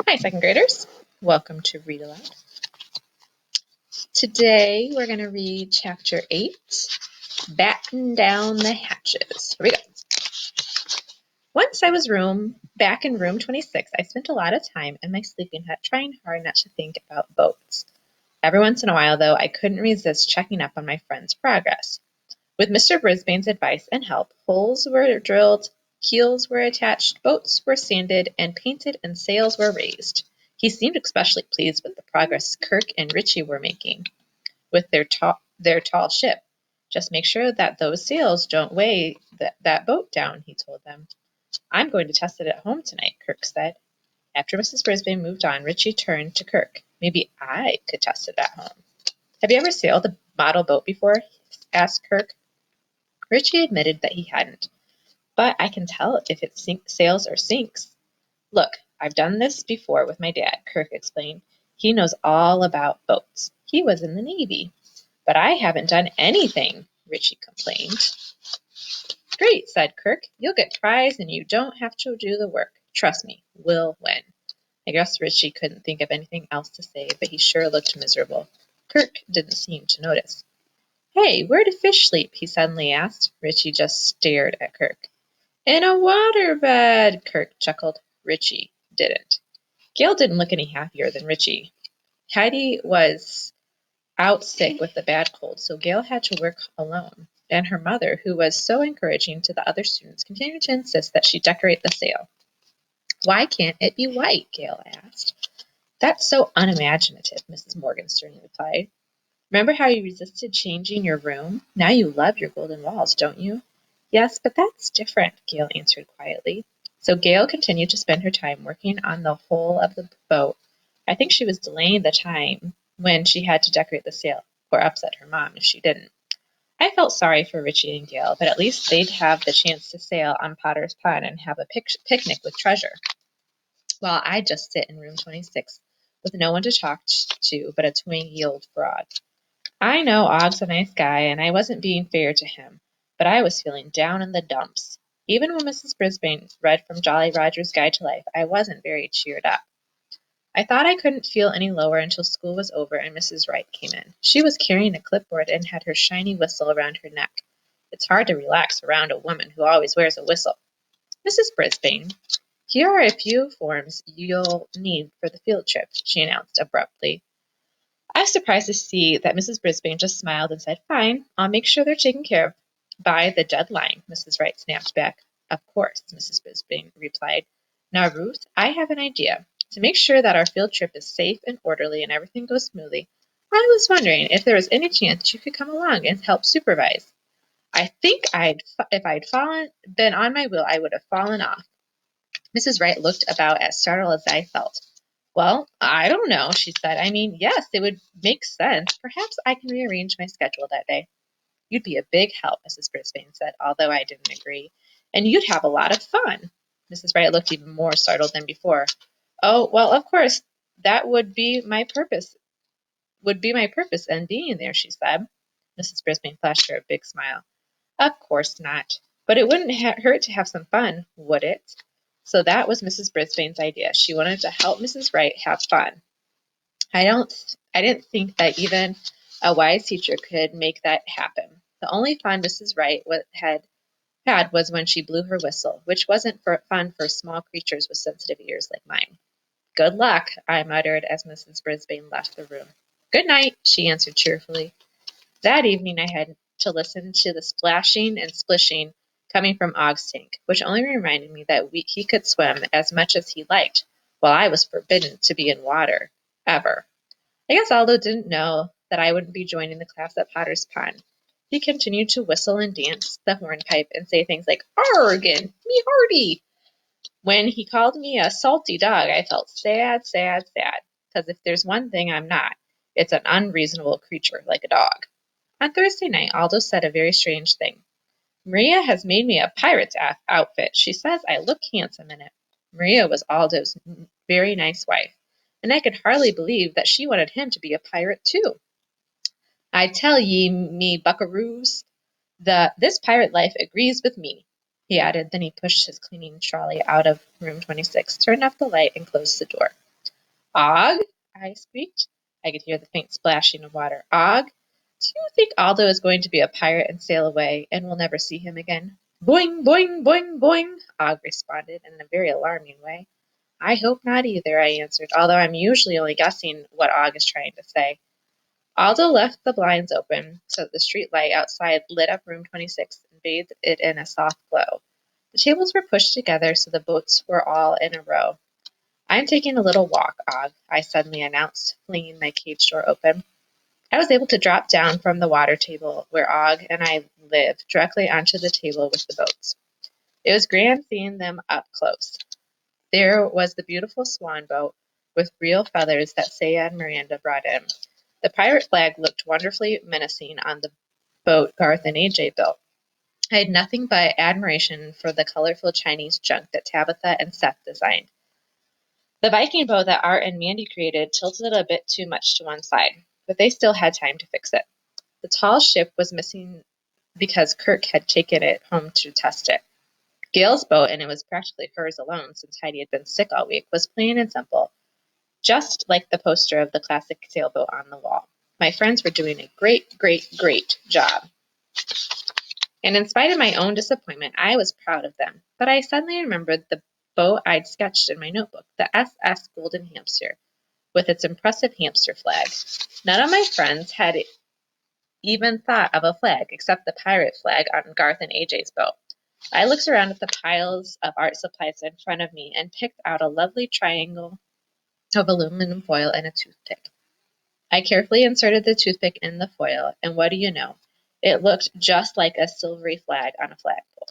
Hi, second graders. Welcome to Read Aloud. Today we're going to read Chapter 8, Batten Down the Hatches. Here we go. Once I was back in room 26, I spent a lot of time in my sleeping hut trying hard not to think about boats. Every once in a while, though, I couldn't resist checking up on my friend's progress. With Mr. Brisbane's advice and help, holes were drilled, keels were attached, boats were sanded and painted, and sails were raised. He seemed especially pleased with the progress Kirk and Richie were making with their tall ship. Just make sure that those sails don't weigh that boat down, he told them. I'm going to test it at home tonight, Kirk said. After Mrs. Brisbane moved on, Richie turned to Kirk. Maybe I could test it at home. Have you ever sailed a model boat before? Asked Kirk. Richie admitted that he hadn't. But I can tell if it sails or sinks. Look, I've done this before with my dad, Kirk explained. He knows all about boats. He was in the Navy. But I haven't done anything, Richie complained. Great, said Kirk. You'll get prize and you don't have to do the work. Trust me, we'll win. I guess Richie couldn't think of anything else to say, but he sure looked miserable. Kirk didn't seem to notice. Hey, where do fish sleep? He suddenly asked. Richie just stared at Kirk. In a waterbed, Kirk chuckled. Richie didn't. Gail didn't look any happier than Richie. Heidi was out sick with a bad cold, so Gail had to work alone. And her mother, who was so encouraging to the other students, continued to insist that she decorate the sail. Why can't it be white? Gail asked. That's so unimaginative, Mrs. Morgenstern replied. Remember how you resisted changing your room? Now you love your golden walls, don't you? Yes, but that's different, Gail answered quietly. So Gail continued to spend her time working on the whole of the boat. I think she was delaying the time when she had to decorate the sail, or upset her mom if she didn't. I felt sorry for Richie and Gail, but at least they'd have the chance to sail on Potter's Pond and have a picnic with treasure. While I'd just sit in room 26 with no one to talk to but a twangy old frog. I know Og's a nice guy, and I wasn't being fair to him, but I was feeling down in the dumps. Even when Mrs. Brisbane read from Jolly Roger's Guide to Life, I wasn't very cheered up. I thought I couldn't feel any lower until school was over and Mrs. Wright came in. She was carrying a clipboard and had her shiny whistle around her neck. It's hard to relax around a woman who always wears a whistle. Mrs. Brisbane, here are a few forms you'll need for the field trip, she announced abruptly. I was surprised to see that Mrs. Brisbane just smiled and said, Fine, I'll make sure they're taken care of by the deadline, Mrs. Wright snapped back. Of course, Mrs. Brisbane replied. Now, Ruth, I have an idea. To make sure that our field trip is safe and orderly and everything goes smoothly, I was wondering if there was any chance you could come along and help supervise. I think if I'd been on my wheel, I would have fallen off. Mrs. Wright looked about as startled as I felt. Well, I don't know, she said. I mean, yes, it would make sense. Perhaps I can rearrange my schedule that day. You'd be a big help, Mrs. Brisbane said, although I didn't agree. And you'd have a lot of fun. Mrs. Wright looked even more startled than before. Oh, well, of course, that would be my purpose in being there, she said. Mrs. Brisbane flashed her a big smile. Of course not. But it wouldn't hurt to have some fun, would it? So that was Mrs. Brisbane's idea. She wanted to help Mrs. Wright have fun. I didn't think that even a wise teacher could make that happen. The only fun Mrs. Wright had was when she blew her whistle, which wasn't fun for small creatures with sensitive ears like mine. Good luck, I muttered as Mrs. Brisbane left the room. Good night, she answered cheerfully. That evening I had to listen to the splashing and splishing coming from Og's tank, which only reminded me that he could swim as much as he liked, while I was forbidden to be in water, ever. I guess Aldo didn't know that I wouldn't be joining the class at Potter's Pond. He continued to whistle and dance the hornpipe and say things like, Arg and me hearty. When he called me a salty dog, I felt sad, sad, sad, because if there's one thing I'm not, it's an unreasonable creature like a dog. On Thursday night, Aldo said a very strange thing. Maria has made me a pirate's outfit. She says I look handsome in it. Maria was Aldo's very nice wife, and I could hardly believe that she wanted him to be a pirate too. I tell ye, me buckaroos, this pirate life agrees with me, he added. Then he pushed his cleaning trolley out of room 26, turned off the light, and closed the door. Og? I squeaked. I could hear the faint splashing of water. Og? Do you think Aldo is going to be a pirate and sail away, and we'll never see him again? Boing, boing, boing, boing, Og responded in a very alarming way. I hope not either, I answered, although I'm usually only guessing what Og is trying to say. Aldo left the blinds open so that the street light outside lit up room 26 and bathed it in a soft glow. The tables were pushed together so the boats were all in a row. I'm taking a little walk, Og, I suddenly announced, flinging my cage door open. I was able to drop down from the water table where Og and I lived directly onto the table with the boats. It was grand seeing them up close. There was the beautiful swan boat with real feathers that Saya and Miranda brought in. The pirate flag looked wonderfully menacing on the boat Garth and AJ built. I had nothing but admiration for the colorful Chinese junk that Tabitha and Seth designed. The Viking boat that Art and Mandy created tilted a bit too much to one side, but they still had time to fix it. The tall ship was missing because Kirk had taken it home to test it. Gail's boat, and it was practically hers alone since Heidi had been sick all week, was plain and simple, just like the poster of the classic sailboat on the wall. My friends were doing a great, great, great job. And in spite of my own disappointment, I was proud of them. But I suddenly remembered the boat I'd sketched in my notebook, the SS Golden Hamster, with its impressive hamster flag. None of my friends had even thought of a flag except the pirate flag on Garth and AJ's boat. I looked around at the piles of art supplies in front of me and picked out a lovely triangle of aluminum foil and a toothpick. I carefully inserted the toothpick in the foil, and what do you know? It looked just like a silvery flag on a flagpole.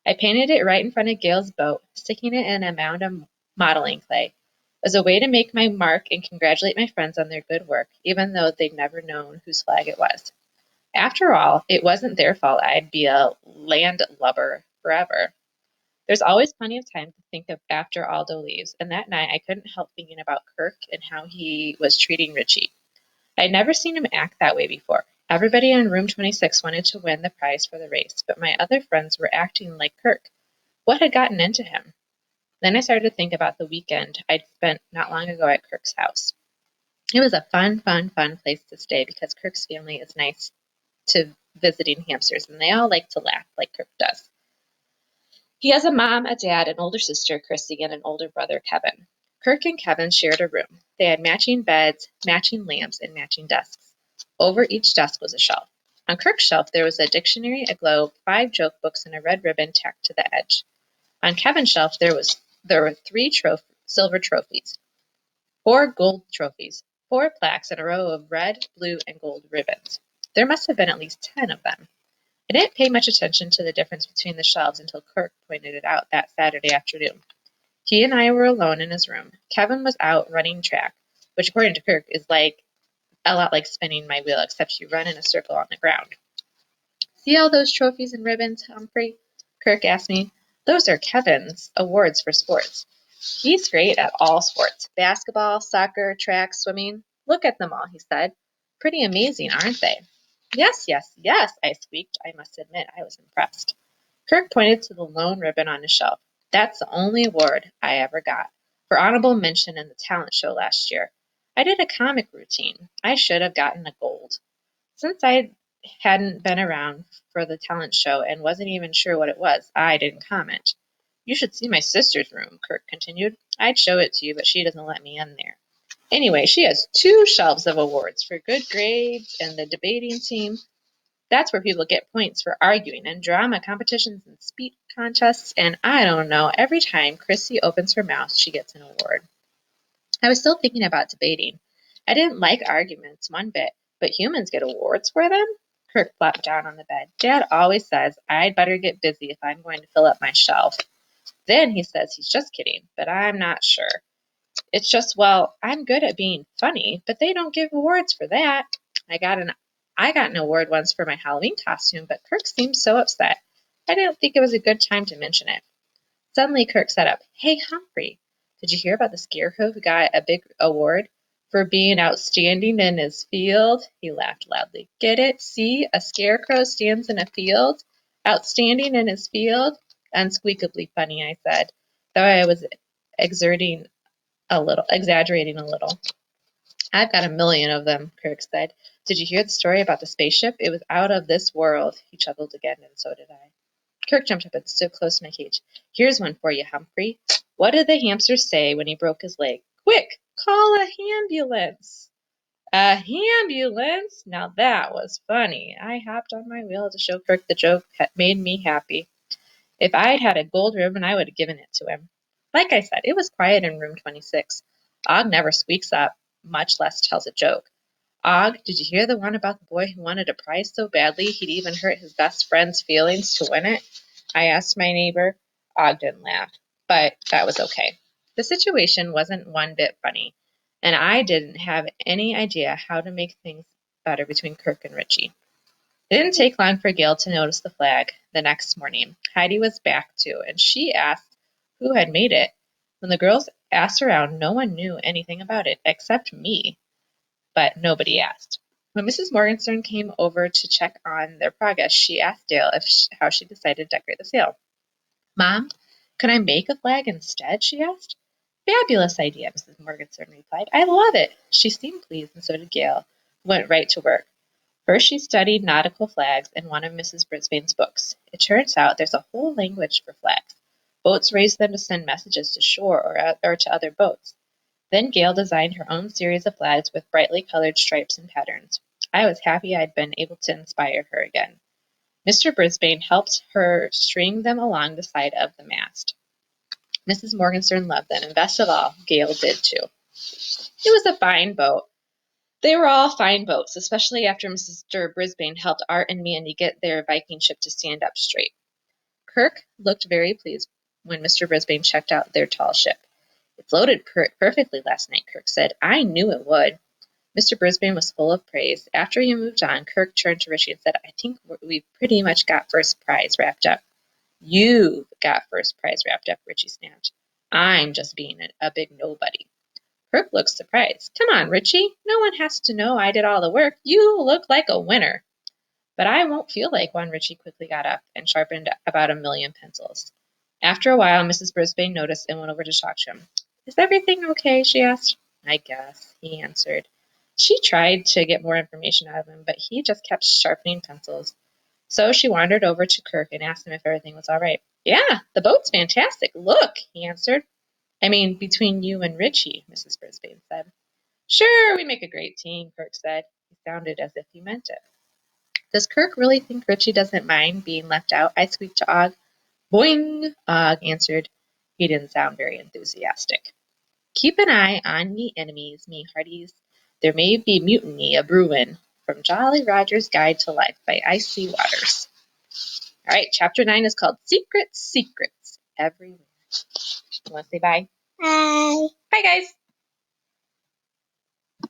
I painted it right in front of Gail's boat, sticking it in a mound of modeling clay, as a way to make my mark and congratulate my friends on their good work, even though they'd never known whose flag it was. After all, it wasn't their fault I'd be a landlubber forever. There's always plenty of time to think of after Aldo leaves, and that night I couldn't help thinking about Kirk and how he was treating Richie. I'd never seen him act that way before. Everybody in room 26 wanted to win the prize for the race, but my other friends were acting like Kirk. What had gotten into him? Then I started to think about the weekend I'd spent not long ago at Kirk's house. It was a fun place to stay because Kirk's family is nice to visiting hamsters, and they all like to laugh like Kirk does. He has a mom, a dad, an older sister, Chrissy, and an older brother, Kevin. Kirk and Kevin shared a room. They had matching beds, matching lamps, and matching desks. Over each desk was a shelf. On Kirk's shelf there was a dictionary, a globe, 5 joke books, and a red ribbon tacked to the edge. On Kevin's shelf there were 3 silver trophies, 4 gold trophies, 4 plaques, and a row of red, blue, and gold ribbons. There must have been at least 10 of them. I didn't pay much attention to the difference between the shelves until Kirk pointed it out that Saturday afternoon. He and I were alone in his room. Kevin was out running track, which according to Kirk is like a lot like spinning my wheel, except you run in a circle on the ground. See all those trophies and ribbons, Humphrey? Kirk asked me. Those are Kevin's awards for sports. He's great at all sports. Basketball, soccer, track, swimming. Look at them all, he said. Pretty amazing, aren't they? Yes, yes, yes, I squeaked. I must admit I was impressed. Kirk pointed to the lone ribbon on his shelf. That's the only award I ever got, for honorable mention in the talent show last year. I did a comic routine. I should have gotten a gold. Since I hadn't been around for the talent show and wasn't even sure what it was, I didn't comment. You should see my sister's room, Kirk continued. I'd show it to you, but she doesn't let me in there. Anyway, she has 2 shelves of awards for good grades and the debating team. That's where people get points for arguing, and drama competitions and speech contests, and I don't know, every time Chrissy opens her mouth, she gets an award. I was still thinking about debating. I didn't like arguments one bit, but humans get awards for them? Kirk plopped down on the bed. Dad always says I'd better get busy if I'm going to fill up my shelf. Then he says he's just kidding, but I'm not sure. It's just, well, I'm good at being funny, but they don't give awards for that. I got an award once for my Halloween costume, but Kirk seemed so upset. I didn't think it was a good time to mention it. Suddenly Kirk sat up. Hey, Humphrey, did you hear about the scarecrow who got a big award for being outstanding in his field? He laughed loudly. Get it? See, a scarecrow stands in a field, outstanding in his field. Unsqueakably funny, I said, though I was exerting A little, exaggerating a little. I've got a million of them, Kirk said. Did you hear the story about the spaceship? It was out of this world. He chuckled again, and so did I. Kirk jumped up and stood close to my cage. Here's one for you, Humphrey. What did the hamster say when he broke his leg? Quick, call a ambulance. A ambulance? Now that was funny. I hopped on my wheel to show Kirk the joke had made me happy. If I'd had a gold ribbon, I would have given it to him. Like I said, it was quiet in room 26. Og never squeaks up, much less tells a joke. Og, did you hear the one about the boy who wanted a prize so badly he'd even hurt his best friend's feelings to win it? I asked my neighbor. Og didn't laugh, but that was okay. The situation wasn't one bit funny, and I didn't have any idea how to make things better between Kirk and Richie. It didn't take long for Gail to notice the flag the next morning. Heidi was back too, and she asked who had made it. When the girls asked around, no one knew anything about it except me, but nobody asked. When Mrs. Morgenstern came over to check on their progress, she asked Dale how she decided to decorate the sail. Mom, can I make a flag instead? She asked. Fabulous idea, Mrs. Morgenstern replied. I love it. She seemed pleased, and so did Gail, who went right to work. First, she studied nautical flags in one of Mrs. Brisbane's books. It turns out there's a whole language for flags. Boats raise them to send messages to shore or to other boats. Then Gail designed her own series of flags with brightly colored stripes and patterns. I was happy I'd been able to inspire her again. Mr. Brisbane helped her string them along the side of the mast. Mrs. Morgenstern loved them, and best of all, Gail did too. It was a fine boat. They were all fine boats, especially after Mr. Brisbane helped Art and Mandy get their Viking ship to stand up straight. Kirk looked very pleased when Mr. Brisbane checked out their tall ship. It floated perfectly last night, Kirk said. I knew it would. Mr. Brisbane was full of praise. After he moved on, Kirk turned to Richie and said, I think we've pretty much got first prize wrapped up. You've got first prize wrapped up, Richie snapped. I'm just being a big nobody. Kirk looked surprised. Come on, Richie. No one has to know I did all the work. You look like a winner. But I won't feel like one. Richie quickly got up and sharpened about a million pencils. After a while, Mrs. Brisbane noticed and went over to talk to him. Is everything okay? She asked. I guess, he answered. She tried to get more information out of him, but he just kept sharpening pencils. So she wandered over to Kirk and asked him if everything was all right. Yeah, the boat's fantastic. Look, he answered. I mean, between you and Richie, Mrs. Brisbane said. Sure, we make a great team, Kirk said. He sounded as if he meant it. Does Kirk really think Richie doesn't mind being left out? I squeaked to Og. Boing, Og answered. He didn't sound very enthusiastic. Keep an eye on ye enemies, me hearties. There may be mutiny a-brewin'. From Jolly Roger's Guide to Life by Icy Waters. All right, chapter 9 is called Secrets, Secrets Everywhere. You want to say bye? Bye. Bye, guys.